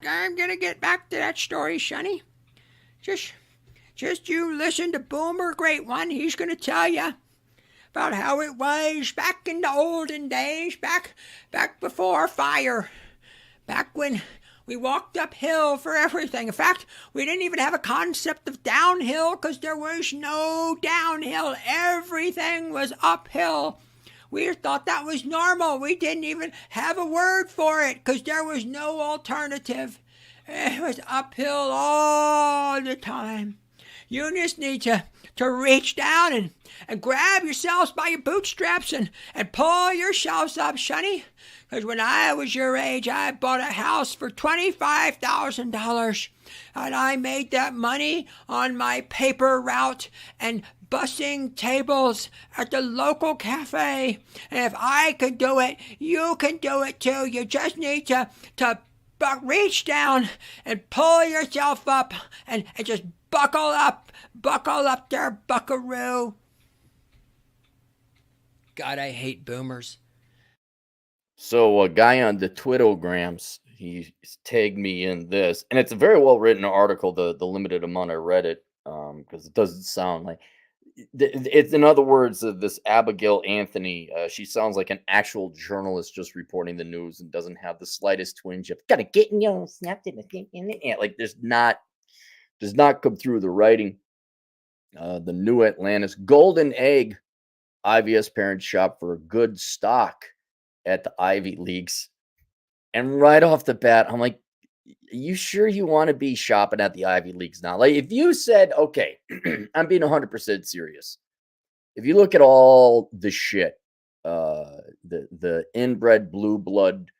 I'm gonna get back to that story, Sonny. Just, just you listen to Boomer Great One. He's gonna tell you about how it was back in the olden days, back before fire, back when we walked uphill for everything. In fact, we didn't even have a concept of downhill because there was no downhill. Everything was uphill. We thought that was normal. We didn't even have a word for it because there was no alternative. It was uphill all the time. You just need to reach down and grab yourselves by your bootstraps and pull yourselves up, Sonny. Because when I was your age, I bought a house for $25,000. And I made that money on my paper route and bussing tables at the local cafe. And if I could do it, you can do it too. You just need to reach down and pull yourself up and just buckle up there, buckaroo. God, I hate boomers. So a guy on the Twittergrams, he tagged me in this, and it's a very well written article. The limited amount I read it, because it doesn't sound like it's, in other words, this Abigail Anthony. She sounds like an actual journalist just reporting the news and doesn't have the slightest twinge of gotta get in your snapped in the like. There's not does not come through the writing. The New Atlantis Golden Egg IVS parents shop for a good stock at the Ivy Leagues. And right off the bat, I'm like, you sure you want to be shopping at the Ivy Leagues now? Like, if you said, okay, I'm being 100% serious. If you look at all the shit, the inbred blue blood,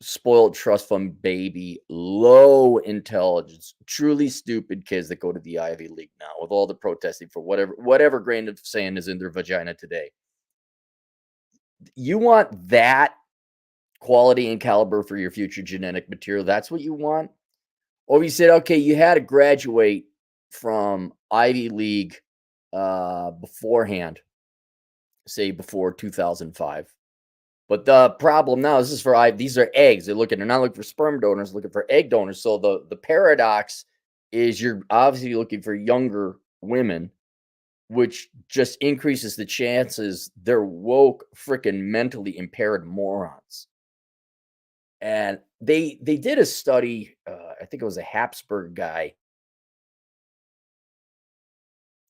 spoiled trust fund baby, low intelligence, truly stupid kids that go to the Ivy League now, with all the protesting for whatever grain of sand is in their vagina today. You want that quality and caliber for your future genetic material? That's what you want? Or you said, okay, you had to graduate from Ivy League beforehand, say before 2005. But the problem now, this is for these are eggs. They're not looking for sperm donors, looking for egg donors. So the paradox is you're obviously looking for younger women, which just increases the chances they're woke, freaking mentally impaired morons. And they did a study. I think it was a Habsburg guy.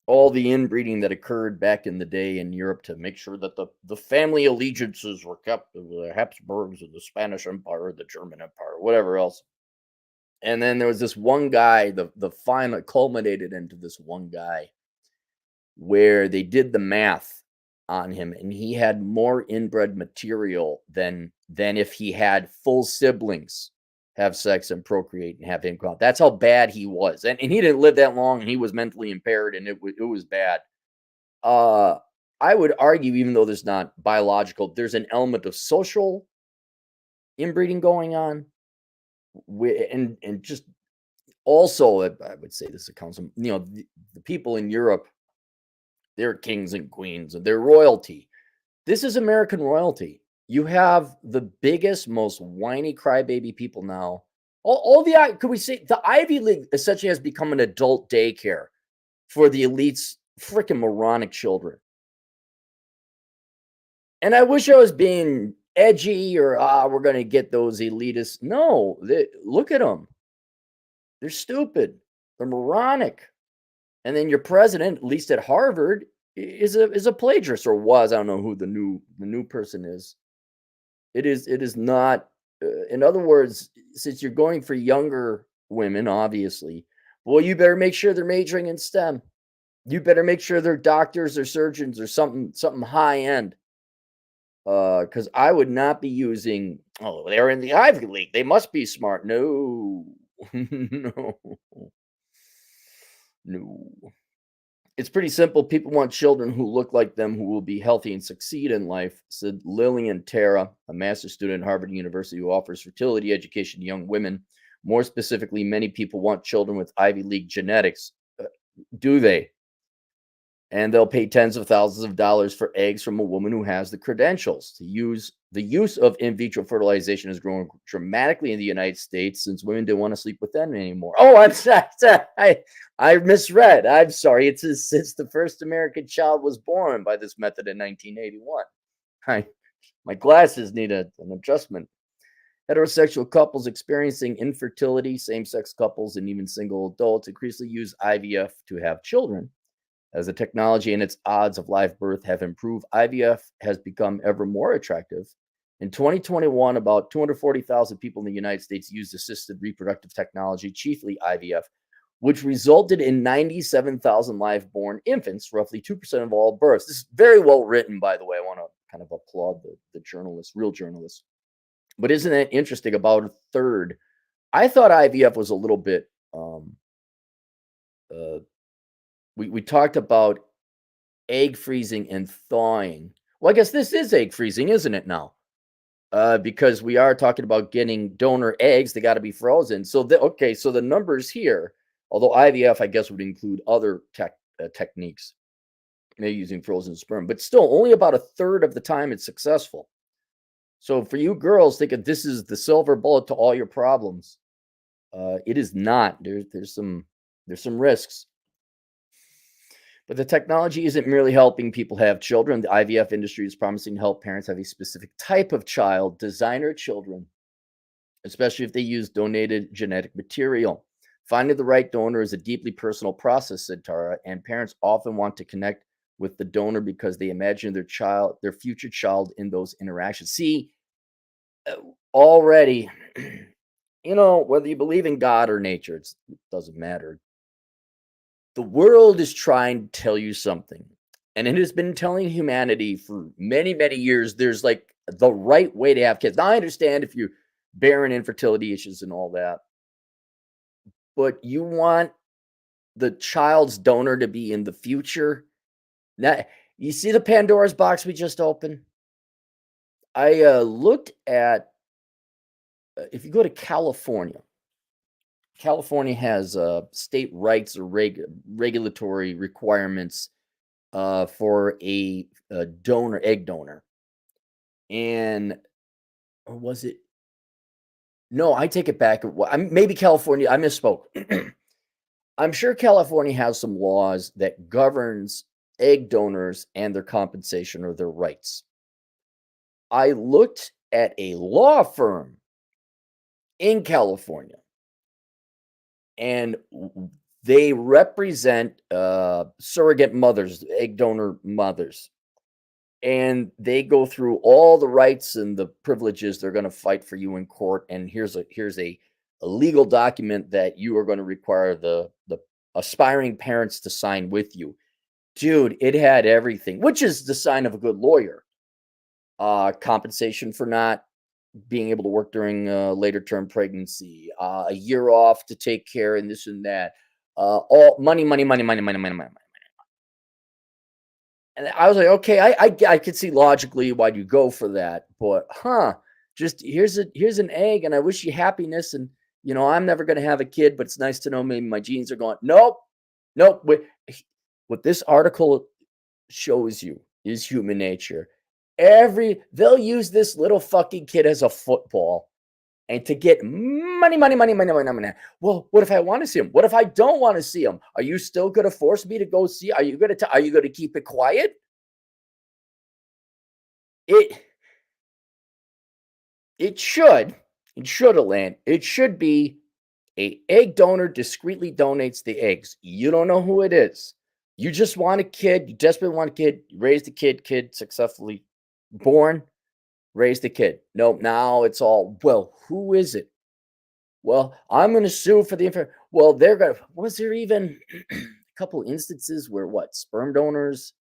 All the inbreeding that occurred back in the day in Europe to make sure that the family allegiances were kept, the Habsburgs of the Spanish Empire, the German Empire, whatever else. And then there was this one guy, the final culminated into this one guy where they did the math on him, and he had more inbred material than if he had full siblings have sex and procreate and have him come out. That's how bad he was. And he didn't live that long, and he was mentally impaired, and it was bad. I would argue, even though there's not biological, there's an element of social inbreeding going on. And just also, I would say this accounts, the people in Europe, they're kings and queens, and they're royalty. This is American royalty. You have the biggest, most whiny crybaby people now. All the could we say the Ivy League essentially has become an adult daycare for the elites, freaking moronic children. And I wish I was being edgy or we're going to get those elitists. No, look at them. They're stupid. They're moronic. And then your president, at least at Harvard, is a plagiarist, or was. I don't know who the new person is. It is not. In other words, since you're going for younger women, obviously, well, you better make sure they're majoring in STEM. You better make sure they're doctors or surgeons or something high end. Because I would not be using. Oh, they're in the Ivy League. They must be smart. No, no, no. It's pretty simple. People want children who look like them, who will be healthy and succeed in life, said Lillian Terra, a master's student at Harvard University who offers fertility education to young women. More specifically, many people want children with Ivy League genetics. Do they? and they'll pay tens of thousands of dollars for eggs from a woman who has the credentials to use. The use of in vitro fertilization has grown dramatically in the United States since women didn't want to sleep with men anymore. Oh, I'm sorry. I misread. I'm sorry. It says since the first American child was born by this method in 1981. My glasses need an adjustment. Heterosexual couples experiencing infertility, same sex couples, and even single adults increasingly use IVF to have children. As the technology and its odds of live birth have improved, IVF has become ever more attractive. In 2021, about 240,000 people in the United States used assisted reproductive technology, chiefly IVF, which resulted in 97,000 live born infants, roughly 2% of all births. This is very well written, by the way. I want to kind of applaud the journalists, real journalists. But isn't it interesting? About a third. I thought IVF was a little bit. Uh, we talked about egg freezing and thawing. Well, I guess this is egg freezing, isn't it now? Because we are talking about getting donor eggs, they got to be frozen. So so the numbers here, although IVF, I guess, would include other techniques, maybe using frozen sperm, but still only about a third of the time it's successful. So for you girls, think of this is the silver bullet to all your problems. It is not. There's some risks. But the technology isn't merely helping people have children. The IVF industry is promising to help parents have a specific type of child, designer children, especially if they use donated genetic material. Finding the right donor is a deeply personal process, said Tara, and parents often want to connect with the donor because they imagine their future child in those interactions. See, already, whether you believe in God or nature, it doesn't matter. The world is trying to tell you something, and it has been telling humanity for many, many years. There's like the right way to have kids. Now, I understand if you're barren, infertility issues and all that, but you want the child's donor to be in the future. Now, you see the Pandora's box we just opened? I looked at, if you go to California, California has state rights or regulatory requirements for a donor, egg donor. And, or was it? No, I take it back. Maybe California, I misspoke. I'm sure California has some laws that governs egg donors and their compensation or their rights. I looked at a law firm in California, and they represent surrogate mothers, egg donor mothers, and they go through all the rights and the privileges they're going to fight for you in court. And here's a legal document that you are going to require the aspiring parents to sign with you. Dude, it had everything, which is the sign of a good lawyer. Compensation for not being able to work during later term pregnancy, a year off to take care and this and that. All money. And I was like, okay, I could see logically why you go for that, but just here's an egg, and I wish you happiness, and I'm never gonna have a kid, but it's nice to know maybe my genes are going. Nope. What this article shows you is human nature. They'll use this little fucking kid as a football and to get money. Well, what if I want to see him? What if I don't want to see him? Are you still going to force me to go see? Are you going to keep it quiet? It should, Elaine. It should be a egg donor discreetly donates the eggs. You don't know who it is. You just want a kid. You desperately want a kid. You raise the kid successfully born, raise the kid. Nope. Now it's all, well, who is it? Well, I'm going to sue for the well, was there even a couple instances where sperm donors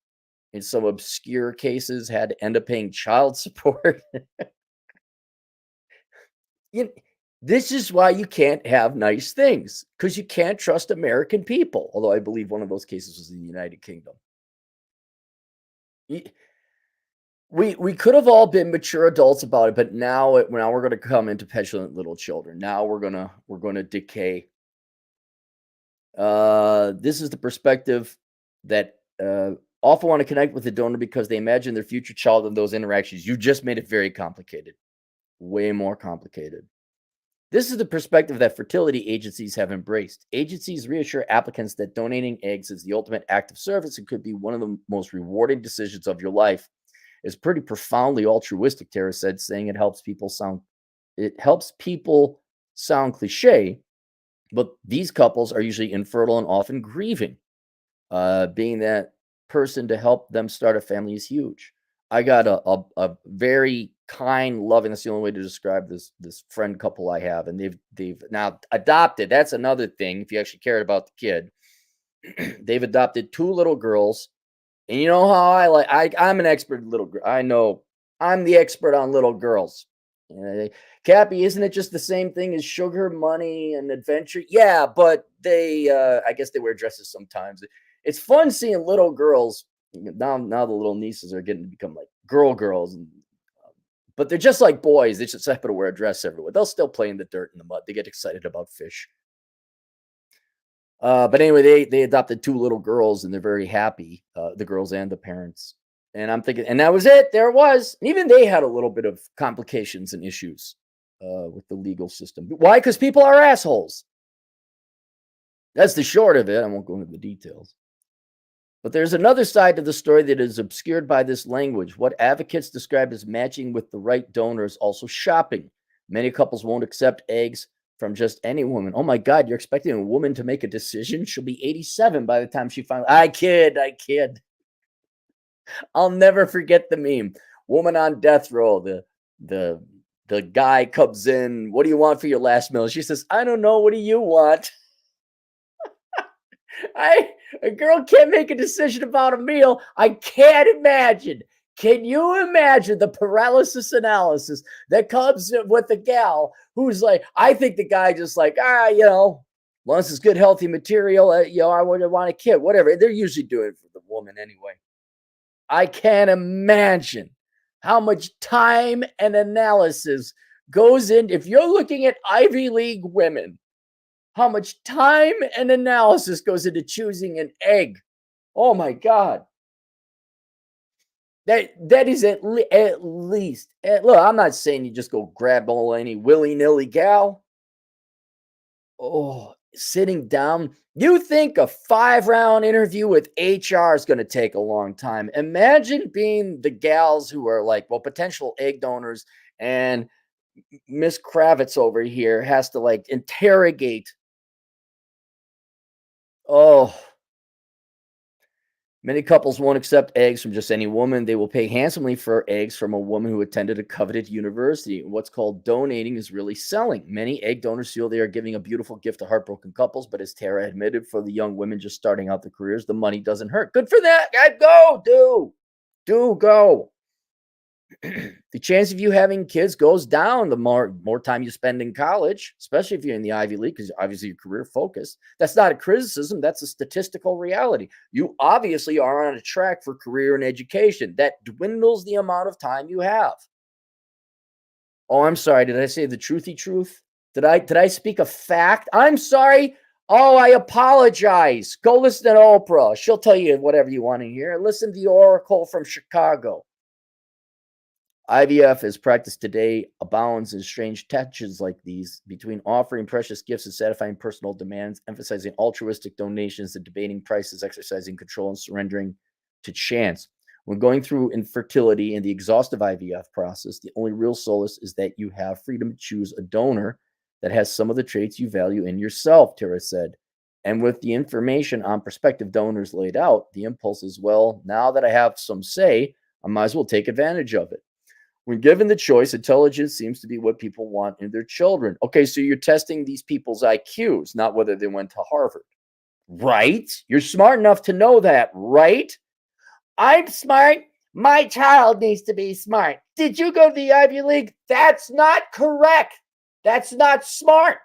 in some obscure cases had to end up paying child support? This is why you can't have nice things, because you can't trust American people. Although I believe one of those cases was in the United Kingdom. We could have all been mature adults about it, but now we're going to come into petulant little children. Now we're going to decay. This is the perspective that often want to connect with the donor because they imagine their future child in those interactions. You just made it very complicated, way more complicated. This is the perspective that fertility agencies have embraced. Agencies reassure applicants that donating eggs is the ultimate act of service and could be one of the most rewarding decisions of your life. It's pretty profoundly altruistic, Tara said, saying it helps people sound cliche, but these couples are usually infertile and often grieving. Being that person to help them start a family is huge. I got a very kind, loving. That's the only way to describe this friend couple I have, and they've now adopted. That's another thing. If you actually cared about the kid, they've adopted 2 little girls. And you know how I'm an expert in little girl. I know I'm the expert on little girls. Cappy, isn't it just the same thing as sugar, money, and adventure? Yeah, but they I guess they wear dresses sometimes. It's fun seeing little girls. Now the little nieces are getting to become like girls, but they're just like boys. They just happen to wear a dress everywhere. They'll still play in the dirt and the mud. They get excited about fish. But anyway, they adopted 2 little girls and they're very happy, the girls and the parents. And I'm thinking, and that was it. There it was. And even they had a little bit of complications and issues with the legal system. Why? Because people are assholes. That's the short of it. I won't go into the details. But there's another side to the story that is obscured by this language. What advocates describe as matching with the right donor is also shopping. Many couples won't accept eggs from just any woman. Oh my God, you're expecting a woman to make a decision? She'll be 87 by the time she finally. I kid. I'll never forget the meme. Woman on death row. The guy comes in. What do you want for your last meal? She says, I don't know. What do you want? A girl can't make a decision about a meal. I can't imagine. Can you imagine the paralysis analysis that comes with a gal who's like, I think the guy just like, as long as it's good, healthy material, I wouldn't want a kid, whatever. They're usually doing it for the woman anyway. I can't imagine how much time and analysis goes in. If you're looking at Ivy League women, how much time and analysis goes into choosing an egg. Oh my God. That is at least. Look, I'm not saying you just go grab any willy-nilly gal. Oh, sitting down. You think a 5-round interview with HR is going to take a long time. Imagine being the gals who are like, potential egg donors, and Miss Kravitz over here has to like interrogate. Oh, many couples won't accept eggs from just any woman. They will pay handsomely for eggs from a woman who attended a coveted university. What's called donating is really selling. Many egg donors feel they are giving a beautiful gift to heartbroken couples, but as Tara admitted, for the young women just starting out their careers, the money doesn't hurt. Good for that. Go. Go. The chance of you having kids goes down the more time you spend in college, especially if you're in the Ivy League, because obviously you're career focused. That's not a criticism. That's a statistical reality. You obviously are on a track for career and education. That dwindles the amount of time you have. Oh, I'm sorry. Did I say the truthy truth? Did I speak a fact? I'm sorry. Oh, I apologize. Go listen to Oprah. She'll tell you whatever you want to hear. Listen to the Oracle from Chicago. IVF as practiced today abounds in strange tensions like these between offering precious gifts and satisfying personal demands, emphasizing altruistic donations and debating prices, exercising control and surrendering to chance. When going through infertility and the exhaustive IVF process, the only real solace is that you have freedom to choose a donor that has some of the traits you value in yourself, Tara said. And with the information on prospective donors laid out, the impulse is, well, now that I have some say, I might as well take advantage of it. When given the choice, intelligence seems to be what people want in their children. Okay, so you're testing these people's IQs, not whether they went to Harvard. Right? You're smart enough to know that, right? I'm smart. My child needs to be smart. Did you go to the Ivy League? That's not correct. That's not smart.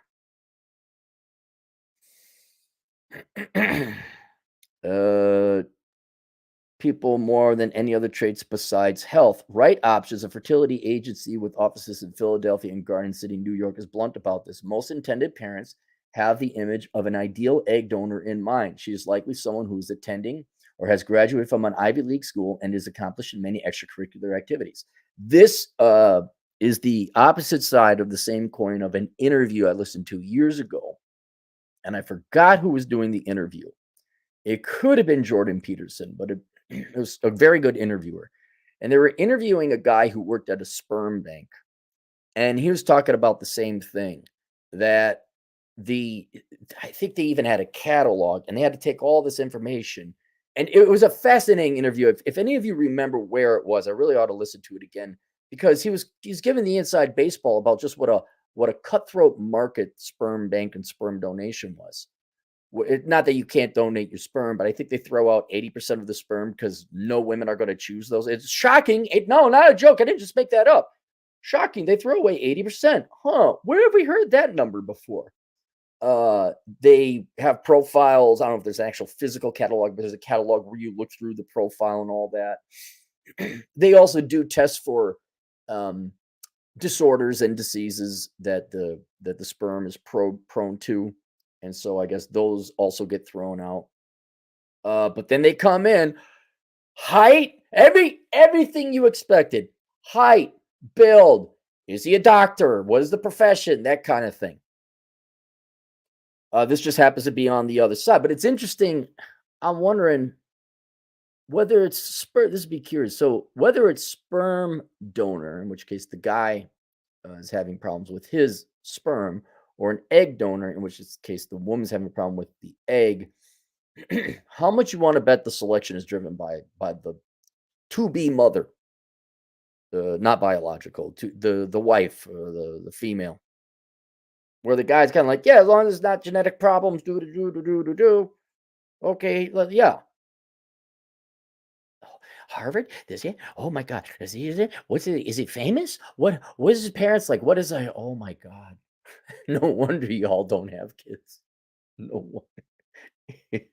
People more than any other traits besides health. Right Options, a fertility agency with offices in Philadelphia and Garden City, New York, is blunt about this. Most intended parents have the image of an ideal egg donor in mind. She is likely someone who is attending or has graduated from an Ivy League school and is accomplished in many extracurricular activities. This is the opposite side of the same coin of an interview I listened to years ago, and I forgot who was doing the interview. It could have been Jordan Peterson, but it was a very good interviewer. And they were interviewing a guy who worked at a sperm bank. And he was talking about the same thing, that I think they even had a catalog and they had to take all this information. And it was a fascinating interview. If any of you remember where it was, I really ought to listen to it again, because he's giving the inside baseball about just what a cutthroat market sperm bank and sperm donation was. Not that you can't donate your sperm, but I think they throw out 80% of the sperm because no women are going to choose those. It's shocking. No, not a joke. I didn't just make that up. Shocking. They throw away 80%. Huh. Where have we heard that number before? They have profiles. I don't know if there's an actual physical catalog, but there's a catalog where you look through the profile and all that. They also do tests for disorders and diseases that the sperm is prone to. And so I guess those also get thrown out. But then they come in, height, everything you expected. Height, build, is he a doctor? What is the profession? That kind of thing. This just happens to be on the other side. But it's interesting. I'm wondering whether it's sperm. This would be curious. So whether it's sperm donor, in which case the guy is having problems with his sperm, or an egg donor, in which case the woman's having a problem with the egg, how much you want to bet the selection is driven by the to-be mother, not biological, to the wife, or the female, where the guy's kind of like, yeah, as long as it's not genetic problems, do. Okay, yeah. Harvard? Does he? Oh my God, is he? What's it? Is he famous? What is his parents like? What is I? Oh my God. No wonder y'all don't have kids. No wonder.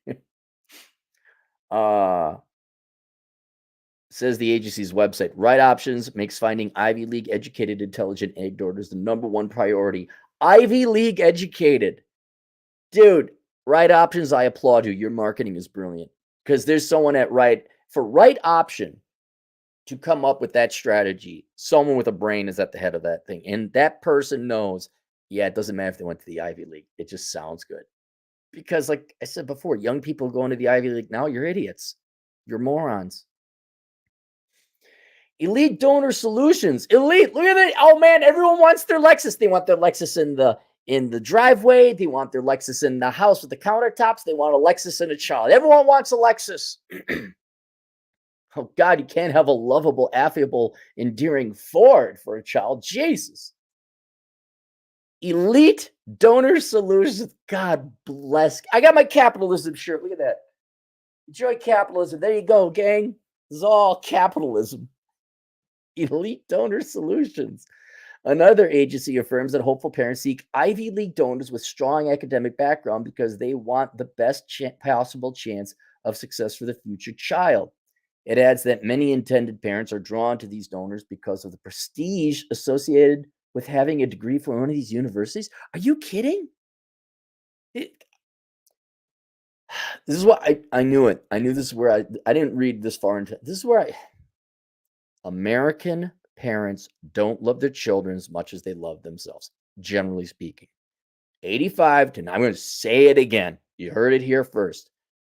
Says the agency's website, Right Options makes finding Ivy League educated intelligent egg donors the #1 priority. Ivy League educated. Dude, Right Options, I applaud you. Your marketing is brilliant. Because there's someone at for Right Option to come up with that strategy, someone with a brain is at the head of that thing. And that person knows, yeah, it doesn't matter if they went to the Ivy League. It just sounds good. Because like I said before, young people going to the Ivy League now, you're idiots. You're morons. Elite Donor Solutions. Elite. Look at that. Oh man, everyone wants their Lexus. They want their Lexus in the driveway. They want their Lexus in the house with the countertops. They want a Lexus and a child. Everyone wants a Lexus. Oh God, you can't have a lovable, affable, endearing Ford for a child. Jesus. Elite Donor Solutions. God bless. I got my capitalism shirt. Look at that. Enjoy capitalism. There you go, gang. This is all capitalism. Elite Donor Solutions. Another agency affirms that hopeful parents seek Ivy League donors with strong academic background because they want the best possible chance of success for the future child. It adds that many intended parents are drawn to these donors because of the prestige associated with having a degree from one of these universities. Are you kidding? This is what I knew it. I knew this is where I didn't read this far into this is where American parents don't love their children as much as they love themselves, generally speaking. 85 to, I'm going to say it again. You heard it here first.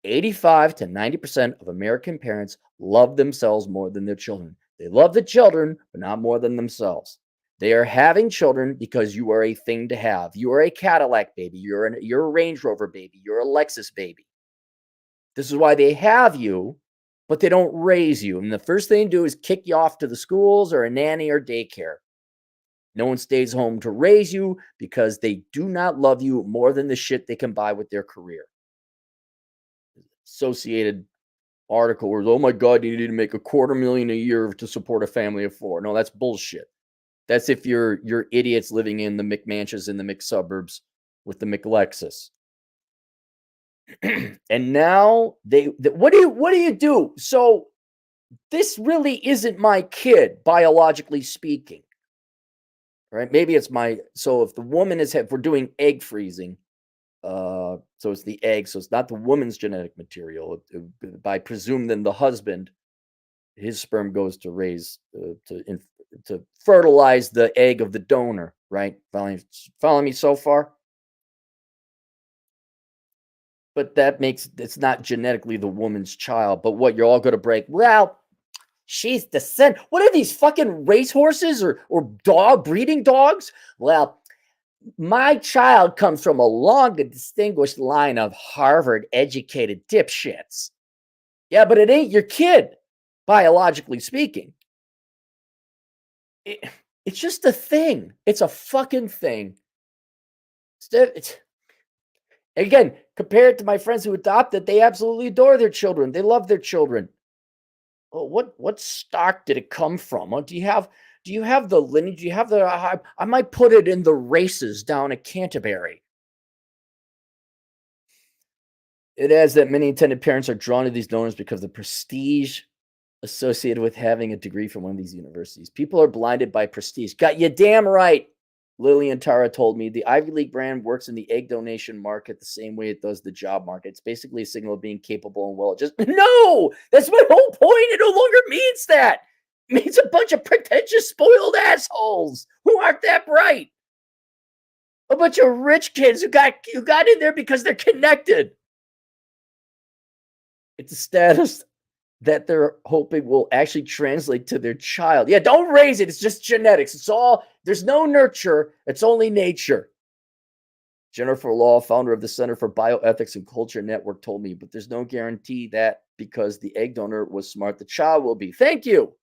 85 to 90% of American parents love themselves more than their children. They love the children, but not more than themselves. They are having children because you are a thing to have. You are a Cadillac baby. You're a Range Rover baby. You're a Lexus baby. This is why they have you, but they don't raise you. And the first thing they do is kick you off to the schools or a nanny or daycare. No one stays home to raise you because they do not love you more than the shit they can buy with their career. Associated article where, oh my God, you need to make $250,000 a year to support a family of 4. No, that's bullshit. That's if you're idiots living in the McMansions in the McSuburbs with the McLexus. And now what do you do? So this really isn't my kid, biologically speaking. Right? Maybe it's so if the woman if we're doing egg freezing, So it's the egg. So it's not the woman's genetic material. By presume, then the husband, his sperm goes to raise to fertilize the egg of the donor. Right? Following me so far? But that makes it's not genetically the woman's child. But what you're all going to break? Well, she's the son. What are these fucking racehorses or dog breeding dogs? Well, my child comes from a long and distinguished line of Harvard educated dipshits. Yeah, but it ain't your kid, biologically speaking. It, it's just a thing. It's a fucking thing. Again, compared to my friends who adopted, they absolutely adore their children. They love their children. Oh, what stock did it come from? Do you have the lineage? Do you have the? I might put it in the races down at Canterbury. It adds that many intended parents are drawn to these donors because of the prestige associated with having a degree from one of these universities. People are blinded by prestige. Got you damn right. Lillian Tara told me the Ivy League brand works in the egg donation market the same way it does the job market. It's basically a signal of being capable and well. Just no, that's my whole point. It no longer means that. It means a bunch of pretentious, spoiled assholes who aren't that bright. A bunch of rich kids who got in there because they're connected. It's a status that they're hoping will actually translate to their child. Yeah, don't raise it. It's just genetics. There's no nurture. It's only nature. Jennifer Law, founder of the Center for Bioethics and Culture Network, told me, but there's no guarantee that because the egg donor was smart, the child will be. Thank you.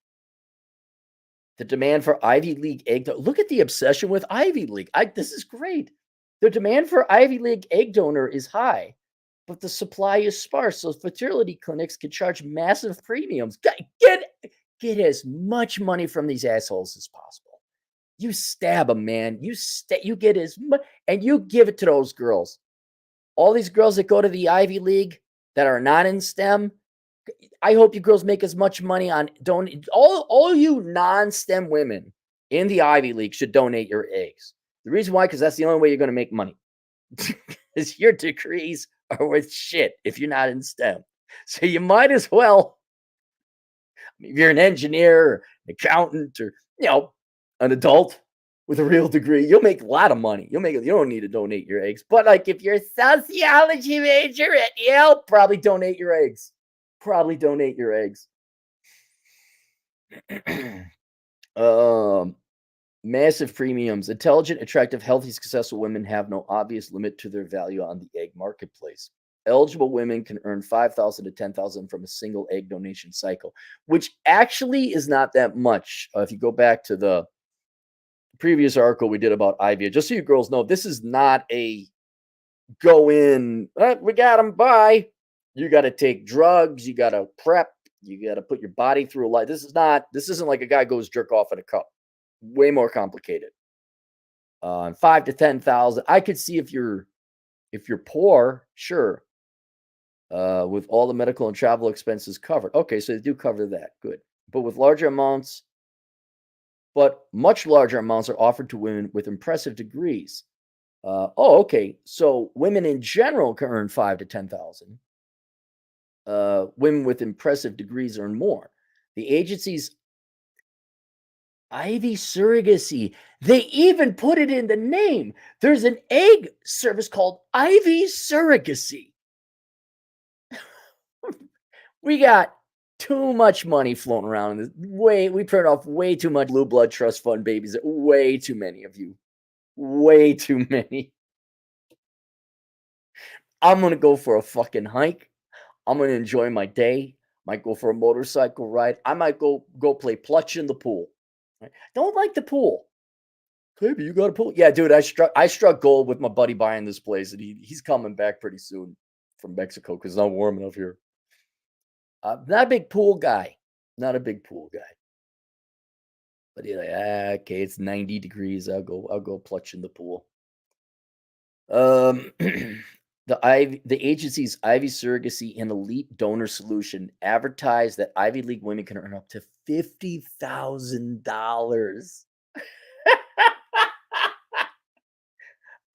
The demand for Ivy League egg look at the obsession with Ivy League. This is great. The demand for Ivy League egg donor is high, but the supply is sparse. So fertility clinics can charge massive premiums. Get as much money from these assholes as possible. You stab them, man. You get as much, and you give it to those girls. All these girls that go to the Ivy League that are not in STEM, I hope you girls make as much money on all you non-STEM women in the Ivy League should donate your eggs. The reason why, because that's the only way you're going to make money. Is your degrees are worth shit if you're not in STEM. So you might as well, if you're an engineer, or an accountant, or an adult with a real degree, you'll make a lot of money. You don't need to donate your eggs. But like if you're a sociology major at Yale, probably donate your eggs. Massive premiums. Intelligent, attractive, healthy, successful women have no obvious limit to their value on the egg marketplace. Eligible women can earn $5,000 to $10,000 from a single egg donation cycle, which actually is not that much. If you go back to the previous article we did about IVF, just so you girls know, this is not a go in, we got them, bye. You got to take drugs, you got to prep, you got to put your body through a lot. This isn't like a guy goes jerk off in a cup. Way more complicated. 5 to 10,000. I could see if you're poor, sure. With all the medical and travel expenses covered. Okay, so they do cover that. Good. But with larger amounts, much larger amounts are offered to women with impressive degrees. Okay. So women in general can earn 5 to 10,000. Women with impressive degrees earn more. The agency's Ivy surrogacy. They even put it in the name. There's an egg service called Ivy surrogacy. We got too much money floating around. We print off way too much blue blood trust fund babies. Way too many of you. Way too many. I'm going to go for a fucking hike. I'm going to enjoy my day. Might go for a motorcycle ride. I might go play Plutch in the pool. Don't like the pool. Baby, you got a pool? Yeah, dude, I struck gold with my buddy buying this place, and he's coming back pretty soon from Mexico because it's not warm enough here. Not a big pool guy. But he's like, okay, it's 90 degrees. I'll go Plutch in the pool. The agency's Ivy Surrogacy and Elite Donor Solution advertised that Ivy League women can earn up to $50,000.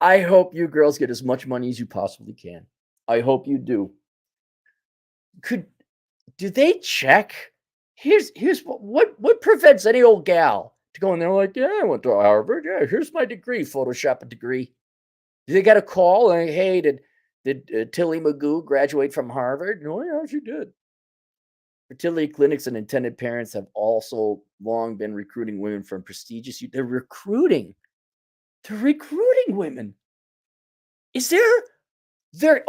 I hope you girls get as much money as you possibly can. I hope you do. Could do they check? Here's what prevents any old gal to go in there like, yeah, I went to Harvard. Yeah, here's my degree. Photoshop a degree. Do they got a call? And hey, did Tilly Magoo graduate from Harvard? No, yeah, she did. Fertility clinics and intended parents have also long been recruiting women from prestigious. They're recruiting women. Is there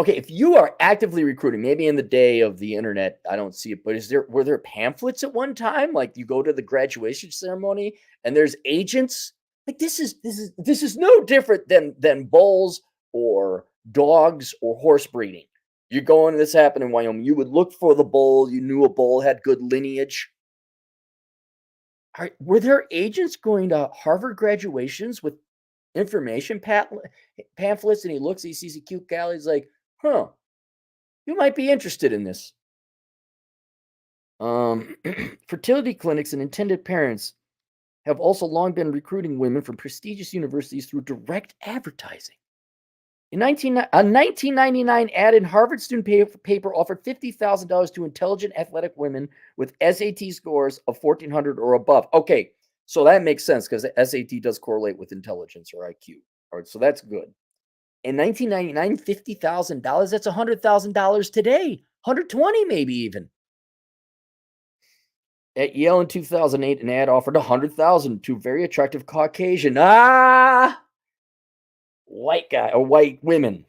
okay, if you are actively recruiting, maybe in the day of the internet, I don't see it, but were there pamphlets at one time? Like you go to the graduation ceremony and there's agents? Like this is no different than bulls or dogs or horse breeding. You're going, this happened in Wyoming. You would look for the bull, you knew a bull had good lineage. Were there agents going to Harvard graduations with information pamphlets, and he sees a cute gal, he's like, huh, you might be interested in this. Fertility clinics and intended parents have also long been recruiting women from prestigious universities through direct advertising. A 1999 ad in Harvard student paper offered $50,000 to intelligent athletic women with SAT scores of 1,400 or above. Okay, so that makes sense because the SAT does correlate with intelligence or IQ. All right, so that's good. In 1999, $50,000, that's $100,000 today. 120 maybe even. At Yale in 2008, an ad offered $100,000 to very attractive Caucasian white women.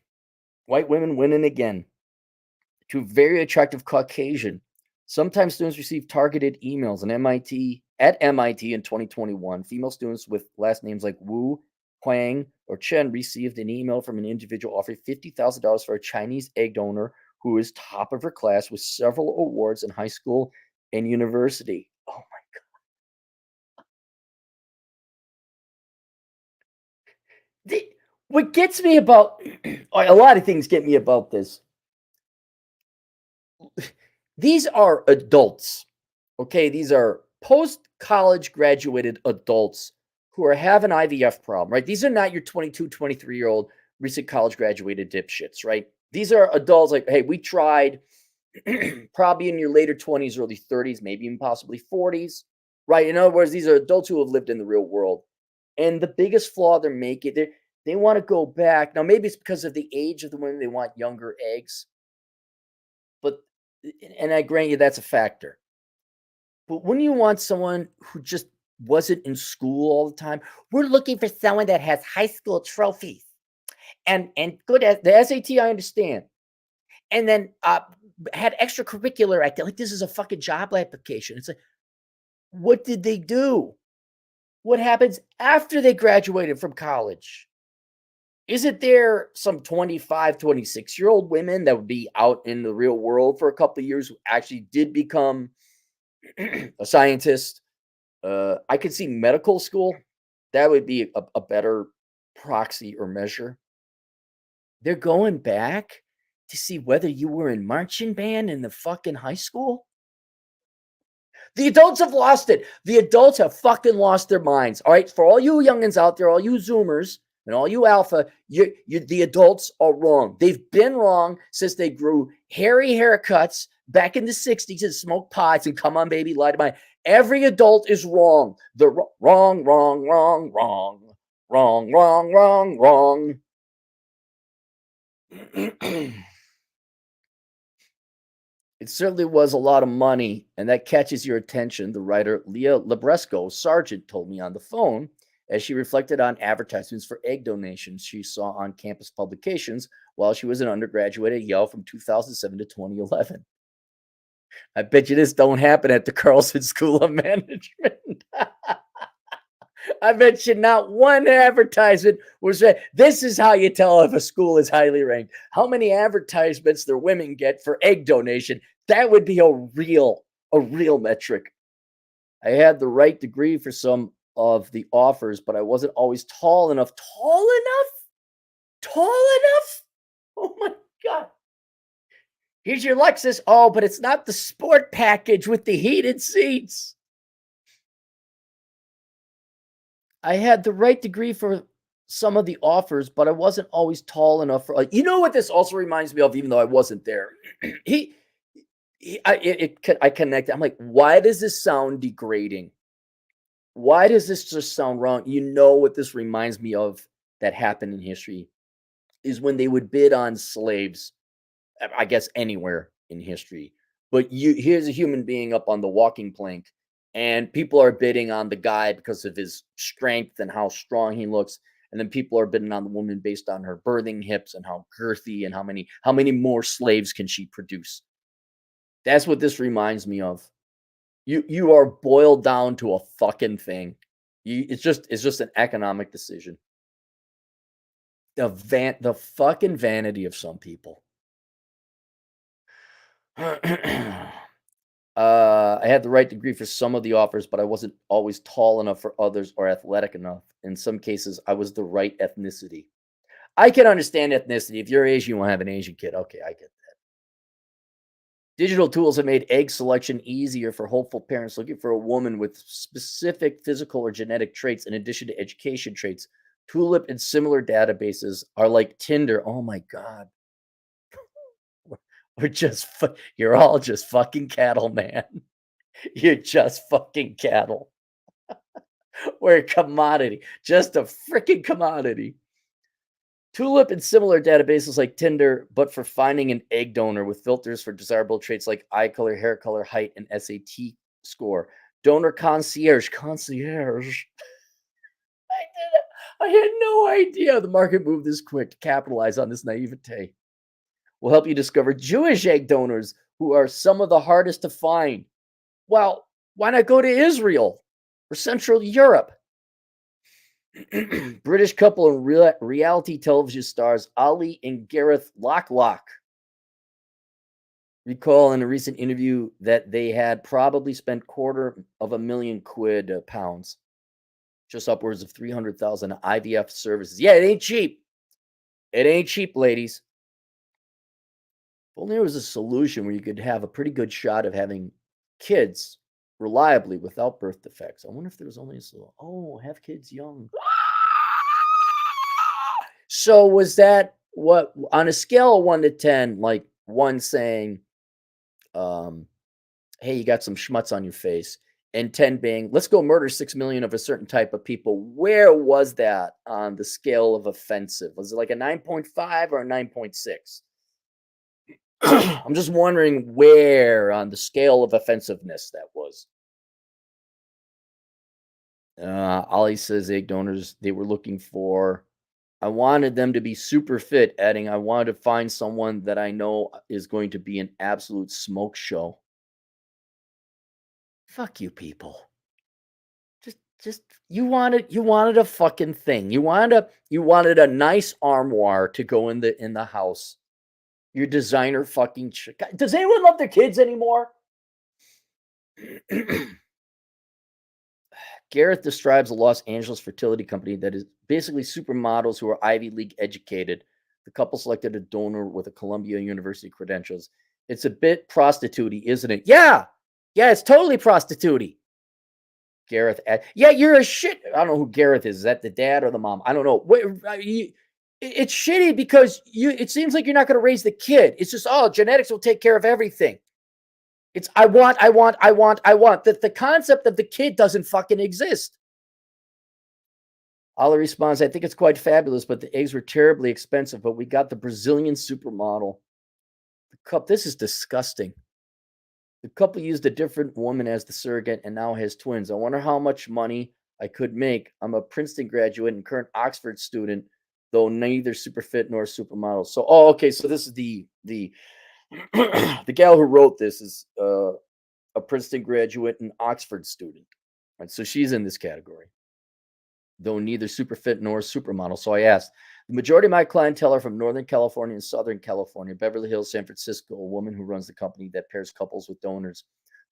White women winning again. To very attractive Caucasian. Sometimes students receive targeted emails at MIT in 2021. Female students with last names like Wu, Huang, or Chen received an email from an individual offering $50,000 for a Chinese egg donor who is top of her class with several awards in high school and university. Oh my. What gets me about a lot of things get me about this. These are adults. Okay, these are post-college graduated adults who are having IVF problem, right? These are not your 22, 23-year-old recent college graduated dipshits, right? These are adults like, hey, we tried, probably in your later 20s, early 30s, maybe even possibly 40s, right? In other words, these are adults who have lived in the real world. And the biggest flaw they're making, they want to go back. Now, maybe it's because of the age of the women, they want younger eggs. But, and I grant you that's a factor. But when you want someone who just wasn't in school all the time, we're looking for someone that has high school trophies and good at the SAT. I understand, and then had extracurricular activity. Like this is a fucking job application. It's like, what did they do? What happens after they graduated from college? Isn't there some 25, 26-year-old women that would be out in the real world for a couple of years who actually did become a scientist? I could see medical school. That would be a better proxy or measure. They're going back to see whether you were in marching band in the fucking high school. The adults have lost it. The adults have fucking lost their minds. All right, for all you youngins out there, all you Zoomers and all you Alpha, the adults are wrong. They've been wrong since they grew hairy haircuts back in the 60s and smoked pots and come on, baby, lie to my. Every adult is wrong. The wrong, wrong, wrong, wrong, wrong, wrong, wrong, wrong. It certainly was a lot of money, and that catches your attention, the writer Leah Labresco Sargent told me on the phone as she reflected on advertisements for egg donations she saw on campus publications while she was an undergraduate at Yale from 2007 to 2011. I bet you this don't happen at the Carlson School of Management. I bet you not one advertisement was said. This is how you tell if a school is highly ranked. How many advertisements their women get for egg donation? That would be a real metric. I had the right degree for some of the offers, but I wasn't always tall enough. Tall enough? Oh my God. Here's your Lexus. Oh, but it's not the sport package with the heated seats. I had the right degree for some of the offers, but I wasn't always tall enough for. You know what this also reminds me of, even though I wasn't there. he, I connected. I'm like, why does this sound degrading? Why does this just sound wrong? You know what this reminds me of that happened in history is when they would bid on slaves, I guess anywhere in history. But here's a human being up on the walking plank, and people are bidding on the guy because of his strength and how strong he looks. And then people are bidding on the woman based on her birthing hips and how girthy and how many more slaves can she produce. That's what this reminds me of. You are boiled down to a fucking thing. It's just an economic decision. The fucking vanity of some people. I had the right degree for some of the offers, but I wasn't always tall enough for others or athletic enough. In some cases, I was the right ethnicity. I can understand ethnicity. If you're Asian, you want to have an Asian kid. Okay, I get that. Digital tools have made egg selection easier for hopeful parents looking for a woman with specific physical or genetic traits in addition to education traits. Tulip and similar databases are like Tinder. Oh my God. You're all just fucking cattle, man. You're just fucking cattle. We're a commodity, just a freaking commodity. Tulip and similar databases like Tinder, but for finding an egg donor with filters for desirable traits like eye color, hair color, height, and SAT score. Donor concierge. I had no idea the market moved this quick to capitalize on this naivete. We'll help you discover Jewish egg donors who are some of the hardest to find. Well, why not go to Israel or Central Europe? British couple and reality television stars Ali and Gareth Locklock recall in a recent interview that they had probably spent £250,000 pounds, just upwards of 300,000 IVF services. Yeah, it ain't cheap. It ain't cheap, ladies. If only there was a solution where you could have a pretty good shot of having kids reliably without birth defects. I wonder if there was only a solution. Oh, have kids young. So was that what on a scale of 1 to 10, like 1 saying, hey, you got some schmutz on your face, and 10 being, let's go murder 6 million of a certain type of people. Where was that on the scale of offensive? Was it like a 9.5 or a 9.6? I'm just wondering where on the scale of offensiveness that was. Ollie says egg donors they were looking for. I wanted them to be super fit, adding, I wanted to find someone that I know is going to be an absolute smoke show. Fuck you people. Just you wanted a fucking thing. You wanted a nice armoire to go in the house. Your designer fucking does anyone love their kids anymore? Gareth describes a Los Angeles fertility company that is basically supermodels who are Ivy League educated. The couple selected a donor with a Columbia University credentials. It's a bit prostitute-y, isn't it? Yeah, it's totally prostitute-y. Gareth, yeah, you're a shit. I don't know who Gareth is. Is that the dad or the mom? I don't know. It's shitty because it seems like you're not going to raise the kid. It's just, genetics will take care of everything. It's I want. That the concept of the kid doesn't fucking exist. Ollie responds, I think it's quite fabulous, but the eggs were terribly expensive, but we got the Brazilian supermodel. This is disgusting. The couple used a different woman as the surrogate and now has twins. I wonder how much money I could make. I'm a Princeton graduate and current Oxford student, though neither super fit nor supermodel. So, okay. So this is the the gal who wrote this is a Princeton graduate and Oxford student. Right, so she's in this category, though neither super fit nor supermodel. So I asked, the majority of my clientele are from Northern California and Southern California, Beverly Hills, San Francisco. A woman who runs the company that pairs couples with donors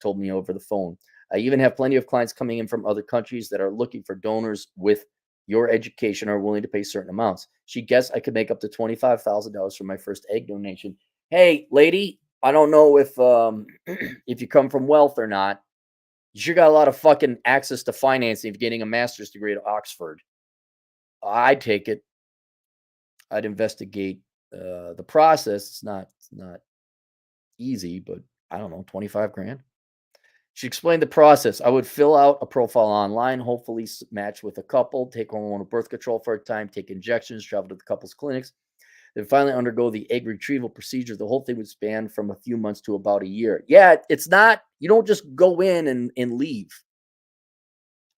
told me over the phone. I even have plenty of clients coming in from other countries that are looking for donors with your education are willing to pay certain amounts. She guessed I could make up to $25,000 for my first egg donation. Hey, lady, I don't know if if you come from wealth or not. You sure got a lot of fucking access to financing if getting a master's degree at Oxford. I'd take it. I'd investigate the process. It's not easy, but I don't know, 25 grand. She explained the process. I would fill out a profile online, hopefully match with a couple, take hormonal birth control for a time, take injections, travel to the couple's clinics, then finally undergo the egg retrieval procedure. The whole thing would span from a few months to about a year. Yeah, it's not, you don't just go in and leave.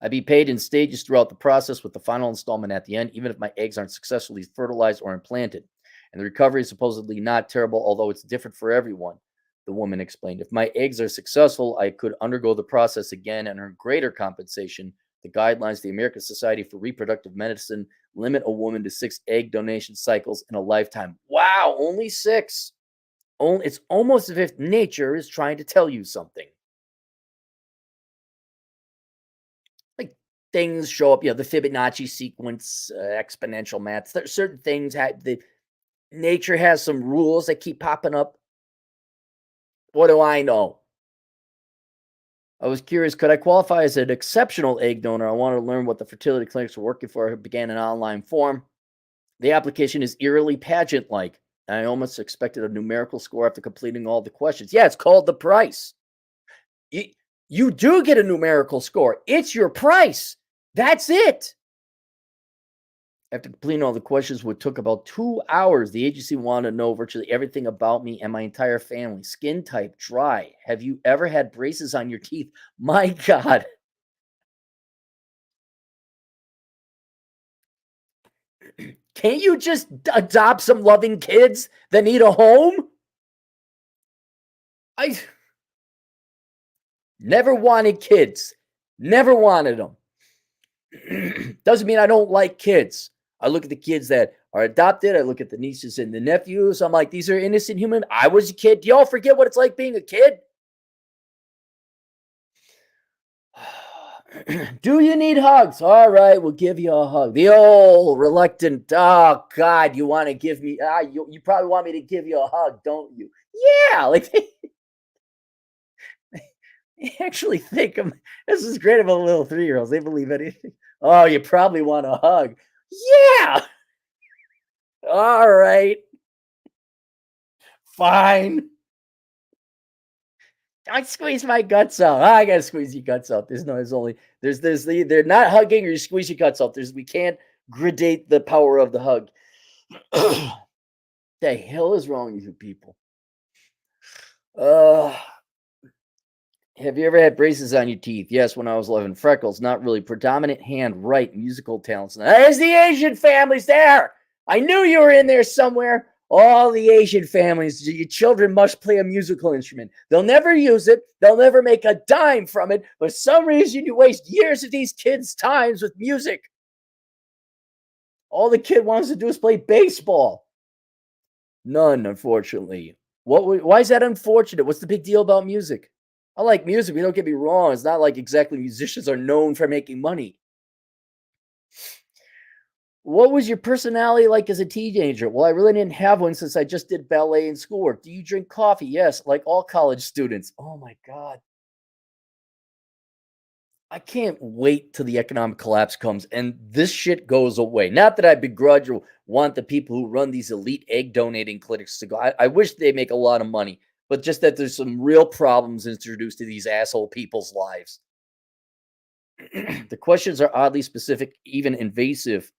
I'd be paid in stages throughout the process with the final installment at the end, even if my eggs aren't successfully fertilized or implanted. And the recovery is supposedly not terrible, although it's different for everyone, the woman explained. If my eggs are successful, I could undergo the process again and earn greater compensation. The guidelines, the American Society for Reproductive Medicine, limit a woman to 6 egg donation cycles in a lifetime. Wow, only 6. It's almost as if nature is trying to tell you something. Like things show up, the Fibonacci sequence, exponential math. There certain things the nature has some rules that keep popping up. What do I know? I was curious, could I qualify as an exceptional egg donor? I wanted to learn what the fertility clinics were working for. I began an online form. The application is eerily pageant like. I almost expected a numerical score after completing all the questions. Yeah, it's called the price. You do get a numerical score. It's your price. That's it. After completing all the questions, which took about 2 hours, the agency wanted to know virtually everything about me and my entire family. Skin type, dry. Have you ever had braces on your teeth? My God. Can't you just adopt some loving kids that need a home? I never wanted kids. Never wanted them. Doesn't mean I don't like kids. I look at the kids that are adopted. I look at the nieces and the nephews. I'm like, these are innocent human. I was a kid. Do y'all forget what it's like being a kid? Do you need hugs? All right, we'll give you a hug. The old reluctant, oh God, you want to give me, you probably want me to give you a hug, don't you? Yeah, like they actually think this is great about little 3-year-olds. They believe anything. Oh, you probably want a hug. Yeah. All right. Fine. I squeeze my guts out. I gotta squeeze your guts out. They're not hugging or you squeeze your guts out. We can't gradate the power of the hug. The hell is wrong with you people? Uh, have you ever had braces on your teeth? Yes, when I was 11. Freckles, not really. Predominant hand, right. Musical talents. There's the Asian families there. I knew you were in there somewhere. All the Asian families, your children must play a musical instrument. They'll never use it. They'll never make a dime from it. For some reason, you waste years of these kids' times with music. All the kid wants to do is play baseball. None, unfortunately. Why is that unfortunate? What's the big deal about music? I like music. Don't get me wrong. It's not like exactly musicians are known for making money. What was your personality like as a teenager? Well, I really didn't have one since I just did ballet and schoolwork. Do you drink coffee? Yes, like all college students. Oh my God. I can't wait till the economic collapse comes and this shit goes away. Not that I begrudge or want the people who run these elite egg donating clinics to go. I wish they make a lot of money, but just that there's some real problems introduced to these asshole people's lives. The questions are oddly specific, even invasive.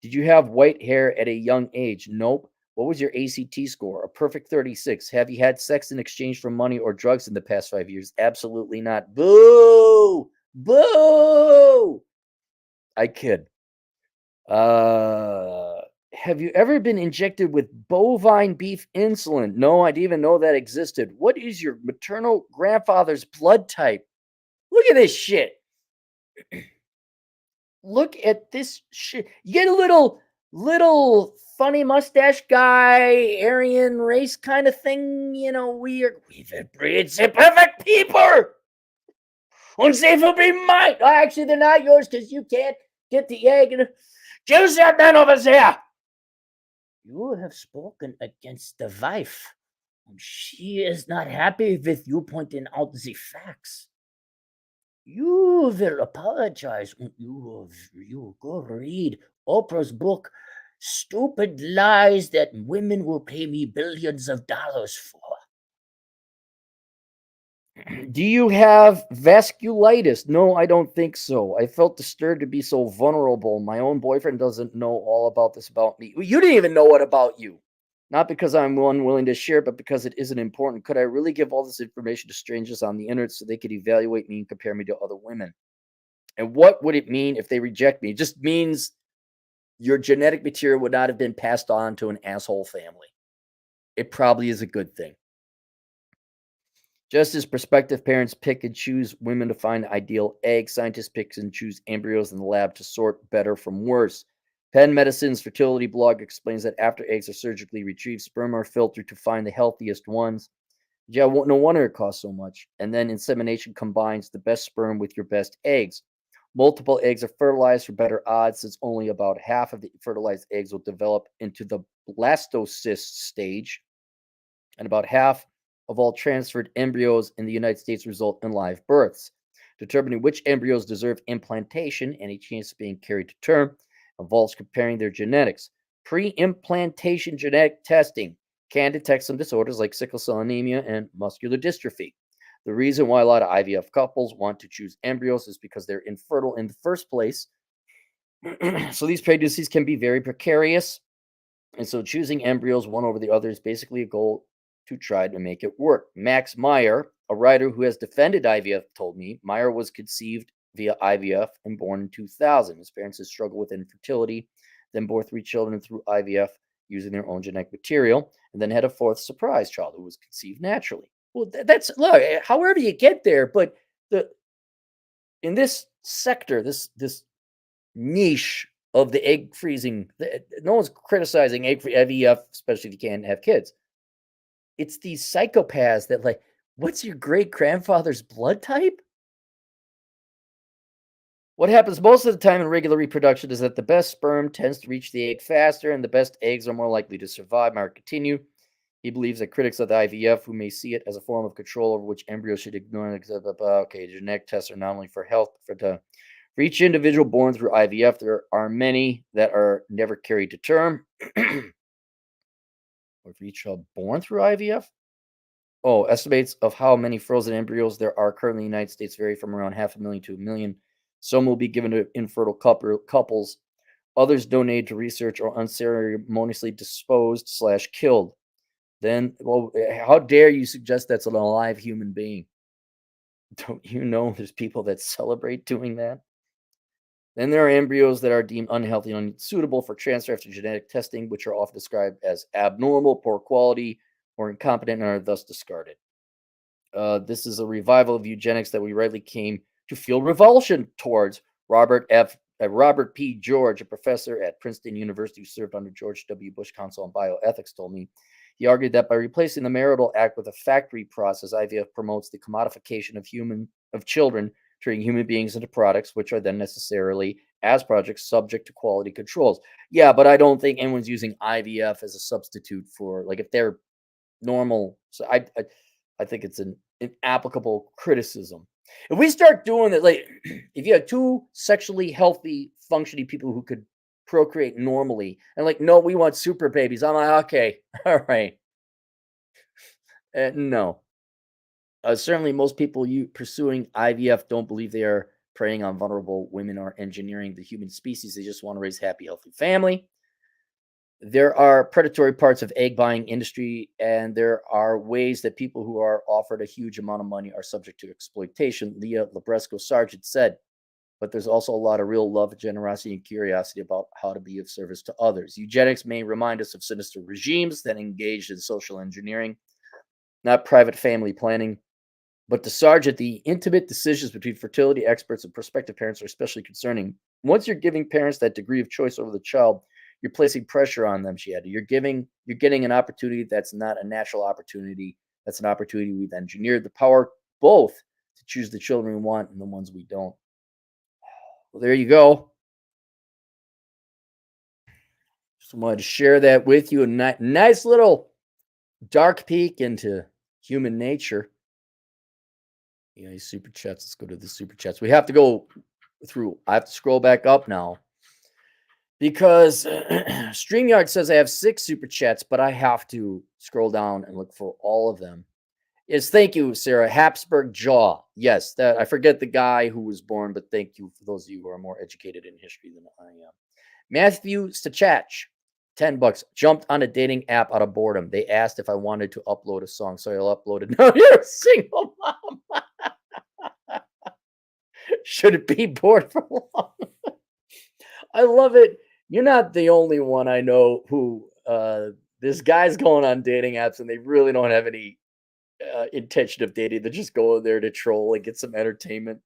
Did you have white hair at a young age? Nope. What was your ACT score? A perfect 36. Have you had sex in exchange for money or drugs in the past 5 years? Absolutely not. Boo! Boo! I kid. Have you ever been injected with bovine beef insulin? No, I didn't even know that existed. What is your maternal grandfather's blood type? Look at this shit. Look at this shit. You get a little funny mustache guy, Aryan race kind of thing. We've breeds a perfect people. Unsafe will be mine. Oh, actually, they're not yours because you can't get the egg. Choose that man over there. You have spoken against the wife. She is not happy with you pointing out the facts. You will apologize. You go read Oprah's book, Stupid Lies That Women Will Pay Me Billions of Dollars for. Do you have vasculitis? No, I don't think so. I felt disturbed to be so vulnerable. My own boyfriend doesn't know all about this about me. You didn't even know it about you. Not because I'm unwilling to share, but because it isn't important. Could I really give all this information to strangers on the internet so they could evaluate me and compare me to other women? And what would it mean if they reject me? It just means your genetic material would not have been passed on to an asshole family. It probably is a good thing. Just as prospective parents pick and choose women to find the ideal egg, scientists pick and choose embryos in the lab to sort better from worse. Penn Medicine's fertility blog explains that after eggs are surgically retrieved, sperm are filtered to find the healthiest ones. Yeah, no wonder it costs so much. And then insemination combines the best sperm with your best eggs. Multiple eggs are fertilized for better odds, since only about half of the fertilized eggs will develop into the blastocyst stage, and about half of all transferred embryos in the United States result in live births. Determining which embryos deserve implantation and a chance of being carried to term involves comparing their genetics. Pre implantation genetic testing can detect some disorders like sickle cell anemia and muscular dystrophy. The reason why a lot of IVF couples want to choose embryos is because they're infertile in the first place. So these pregnancies can be very precarious, and so choosing embryos one over the other is basically a goal to try to make it work. Max Meyer, a writer who has defended IVF, told me Meyer was conceived via IVF and born in 2000. His parents had struggled with infertility, then bore 3 children through IVF using their own genetic material, and then had a fourth surprise child who was conceived naturally. Well, that's look, however you get there, but the in this sector, this niche of the egg freezing. No one's criticizing IVF, especially if you can't have kids. It's these psychopaths that like, what's your great grandfather's blood type? What happens most of the time in regular reproduction is that the best sperm tends to reach the egg faster, and the best eggs are more likely to survive. Mark continue. He believes that critics of the IVF, who may see it as a form of control over which embryos should ignore, okay, genetic tests are not only for health, for each individual born through IVF, there are many that are never carried to term. Or for each child born through IVF? Oh, estimates of how many frozen embryos there are currently in the United States vary from around 500,000 to 1 million. Some will be given to infertile couples. Others donated to research or unceremoniously disposed/killed. Then, well, how dare you suggest that's an alive human being? Don't you know there's people that celebrate doing that? Then there are embryos that are deemed unhealthy and unsuitable for transfer after genetic testing, which are often described as abnormal, poor quality, or incompetent and are thus discarded. This is a revival of eugenics that we rightly came to feel revulsion towards. Robert P. George, a professor at Princeton University who served under George W. Bush Council on Bioethics, told me. He argued that by replacing the marital act with a factory process, IVF promotes the commodification of children, turning human beings into products, which are then necessarily, as projects, subject to quality controls. Yeah, but I don't think anyone's using IVF as a substitute for, like, if they're normal. So I think it's an inapplicable criticism. If we start doing it, like, if you have two sexually healthy, functioning people who could procreate normally, and like, no, we want super babies. I'm like, okay, all right, no. Certainly, most people you pursuing IVF don't believe they are preying on vulnerable women or engineering the human species. They just want to raise happy, healthy family. There are predatory parts of egg buying industry, and there are ways that people who are offered a huge amount of money are subject to exploitation. Leah Labresco Sargent said, but there's also a lot of real love, generosity, and curiosity about how to be of service to others. Eugenics may remind us of sinister regimes that engaged in social engineering, not private family planning. But to Sargent, the intimate decisions between fertility experts and prospective parents are especially concerning. Once you're giving parents that degree of choice over the child, you're placing pressure on them, she added. You're getting an opportunity that's not a natural opportunity. That's an opportunity we've engineered the power both to choose the children we want and the ones we don't. Well, there you go. Just wanted to share that with you. A nice little dark peek into human nature. Yeah, these super chats. Let's go to the super chats. We have to go through. I have to scroll back up now because StreamYard says I have 6 super chats, but I have to scroll down and look for all of them. Yes, thank you, Sarah. Habsburg Jaw. Yes, that I forget the guy who was born, but thank you for those of you who are more educated in history than I am. Matthew Stachach, $10. Jumped on a dating app out of boredom. They asked if I wanted to upload a song, so I uploaded. No, you're a single mom. Should it be bored for long? I love it. You're not the only one I know who this guy's going on dating apps and they really don't have any intention of dating. They're just going there to troll and get some entertainment.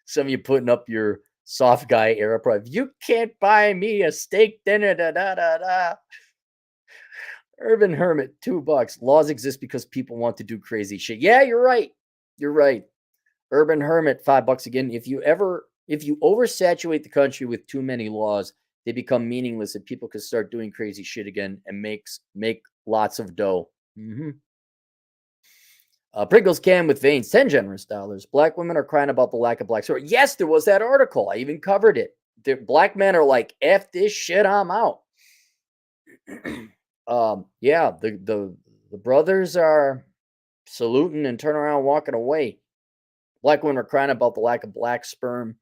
Some of you putting up your soft guy era pride. You can't buy me a steak dinner. Da, da, da, da. Urban Hermit, $2. Laws exist because people want to do crazy shit. Yeah, you're right. You're right. Urban Hermit, $5 again. If you oversaturate the country with too many laws, they become meaningless and people can start doing crazy shit again and make lots of dough. Pringles can with veins, $10 generous dollars. Black women are crying about the lack of black sword. Yes, there was that article. I even covered it. The black men are like, F this shit, I'm out. Yeah, the brothers are saluting and turning around walking away. Black women are crying about the lack of black sperm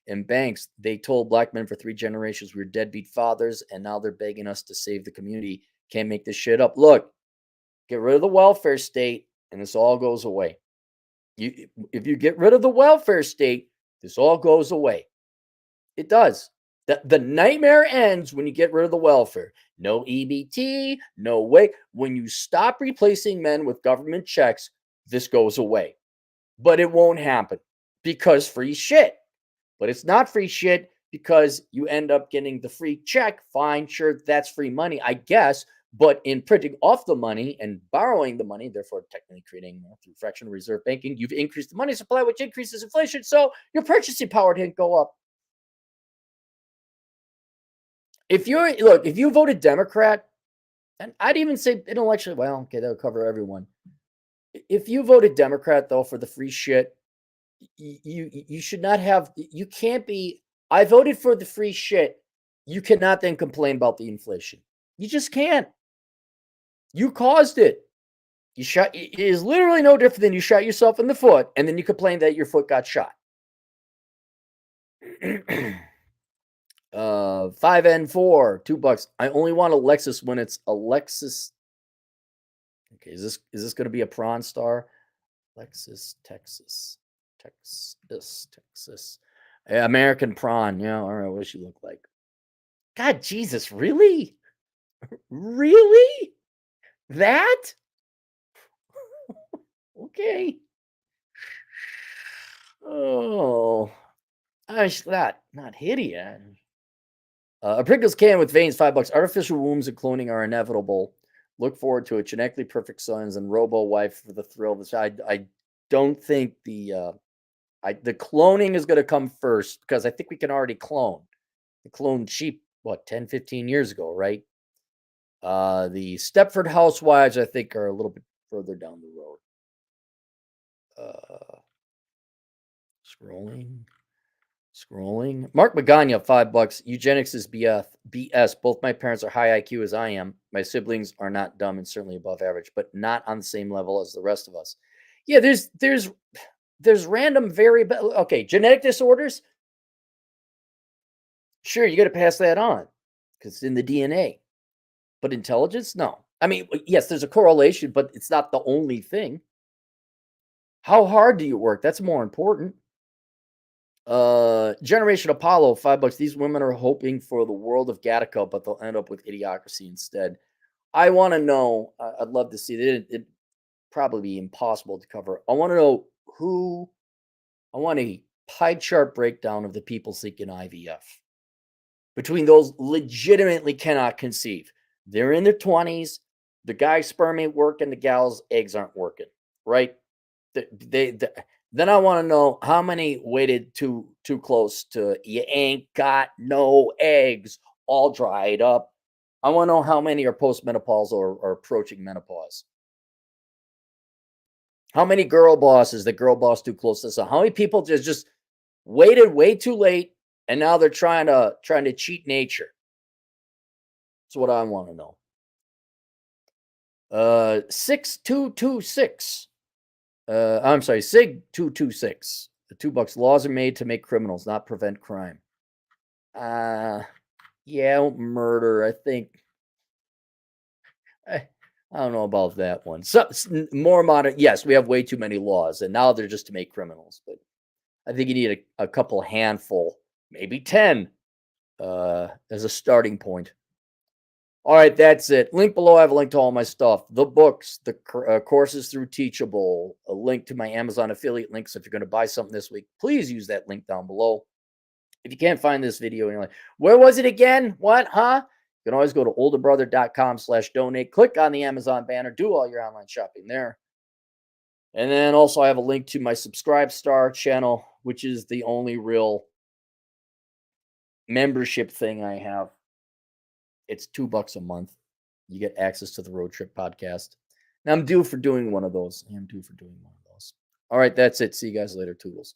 in banks. They told black men for 3 generations we were deadbeat fathers, and now they're begging us to save the community. Can't make this shit up. Look, get rid of the welfare state, and this all goes away. If you get rid of the welfare state, this all goes away. It does. The nightmare ends when you get rid of the welfare. No EBT, no way. When you stop replacing men with government checks, this goes away. But it won't happen because free shit. But it's not free shit because you end up getting the free check. Fine, sure, that's free money, I guess. But in printing off the money and borrowing the money, therefore technically creating through fractional reserve banking, you've increased the money supply, which increases inflation. So your purchasing power didn't go up. If you voted Democrat, and I'd even say intellectually, well, okay, that'll cover everyone. If you voted Democrat though for the free shit, you should not have. You can't be. I voted for the free shit. You cannot then complain about the inflation. You just can't. You caused it. It is literally no different than you shot yourself in the foot, and then you complain that your foot got shot. 5N4, $2. I only want a Lexus when it's a Lexus. Okay, is this going to be a prawn star? Lexus, Texas. Yeah, American prawn. Yeah, all right. What does she look like? God, Jesus, really? Really? That? Okay. Oh, she's not hideous. A Pringles can with veins, $5. Artificial wombs and cloning are inevitable. Look forward to it. Genetically perfect sons and robo wife for the thrill of this. I don't think the cloning is going to come first because I think we can already clone. The clone sheep, 10, 15 years ago, right? The Stepford Housewives, I think, are a little bit further down the road. Scrolling. Mark Magana, $5. Eugenics is BS. Both my parents are high IQ as I am. My siblings are not dumb and certainly above average, but not on the same level as the rest of us. Yeah, there's random variable. Okay, genetic disorders. Sure, you got to pass that on because it's in the DNA. But intelligence, no. I mean, yes, there's a correlation, but it's not the only thing. How hard do you work? That's more important. Generation Apollo, $5. These women are hoping for the world of Gattaca, but they'll end up with idiocracy instead. I want to know. I'd love to see it. It'd probably be impossible to cover. I want to know who. I want a pie chart breakdown of the people seeking IVF. Between those legitimately cannot conceive. They're in their 20s. The guy's sperm ain't working. The gal's eggs aren't working. Right? Then I want to know how many waited too close to you ain't got no eggs, all dried up. I want to know how many are postmenopausal or approaching menopause. How many girl bosses, the girl boss too close to us? How many people just waited way too late and now they're trying to cheat nature? That's what I want to know. 6226. I'm sorry, Sig 226. The $2. Laws are made to make criminals, not prevent crime. Yeah, murder. I think I don't know about that one. So more modern. Yes, we have way too many laws, and now they're just to make criminals. But I think you need a couple handful, maybe 10, as a starting point. All right, that's it. Link below. I have a link to all my stuff, the books, the courses through Teachable, a link to my Amazon affiliate links. If you're going to buy something this week, please use that link down below. If you can't find this video and you're like, where was it again? What? Huh? You can always go to olderbrother.com/donate. Click on the Amazon banner. Do all your online shopping there. And then also I have a link to my Subscribe Star channel, which is the only real membership thing I have. It's $2 a month. You get access to the Road Trip podcast. Now I'm due for doing one of those. All right, that's it. See you guys later. Toodles.